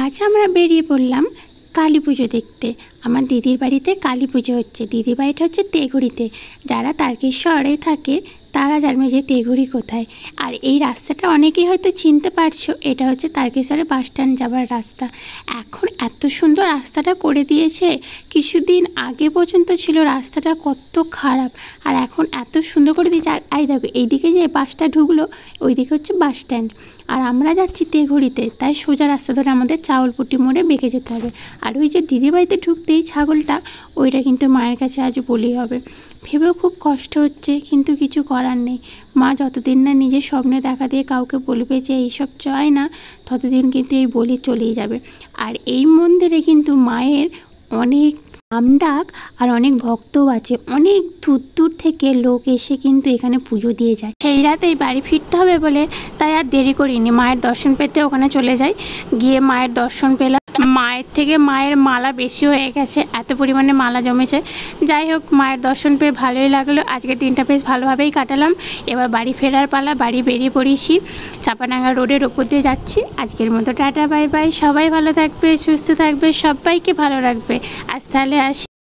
আজ আমরা বেরিয়ে পড়লাম কালী পুজো দেখতে। আমার দিদির বাড়িতে কালী পুজো হচ্ছে। দিদির বাড়িটা হচ্ছে তেঘুড়িতে। যারা তারকেশ্বরে থাকে তারা জানবে যে তেঘুড়ি কোথায়। আর এই রাস্তাটা অনেকেই হয়তো চিনতে পারছো, এটা হচ্ছে তারকেশ্বরে বাস স্ট্যান্ড যাবার রাস্তা। এখন এত সুন্দর রাস্তাটা করে দিয়েছে, কিছুদিন আগে পর্যন্ত ছিল রাস্তাটা কত খারাপ, আর এখন এত সুন্দর করে দিয়েছে। আর এই দেখো এইদিকে যে বাসটা ঢুকলো ওইদিকে হচ্ছে বাস স্ট্যান্ড, আর আমরা যাচ্ছি তেঘুড়িতে, তাই সোজা রাস্তা ধরে আমাদের চাউলপুটি মোড়ে বেঁকে যেতে হবে। আর ওই যে দিদি বাড়িতে ঢুকতেই ছাগলটা, ওইটা কিন্তু মায়ের কাছে আজ বলি হবে। ভেবেও খুব কষ্ট হচ্ছে, কিন্তু কিছু করার নেই। মা যতদিন না নিজের স্বপ্নে দেখা দিয়ে কাউকে বলবে যে এইসব চায় না, ততদিন কিন্তু এই বলি চলেই যাবে। আর এই মন্দিরে কিন্তু মায়ের অনেক নামডাক আর অনেক ভক্তও আছে। অনেক দূর দূর থেকে লোক এসে কিন্তু এখানে পুজো দিয়ে যায়। সেই রাতেই বাড়ি ফিরতে হবে বলে তাই আর দেরি করিনি, মায়ের দর্শন পেতে ওখানে চলে যাই। গিয়ে মায়ের দর্শন পেলাম। মায়ের থেকে মায়ের মালা বেশি হয়ে গেছে, এত পরিমাণে মালা জমেছে। যাই হোক, মায়ের দর্শন পেয়ে ভালোই লাগলো। আজকের দিনটা বেশ ভালোভাবেই কাটালাম। এবার বাড়ি ফেরার পালা। বাড়ি বেরিয়ে পড়েছি, চাপাডাঙ্গা রোডের ওপর দিয়ে যাচ্ছি। আজকের মতো টাটা বাই বাই। সবাই ভালো থাকবে, সুস্থ থাকবে, সবাইকে ভালো রাখবে। আজ তাহলে আসি।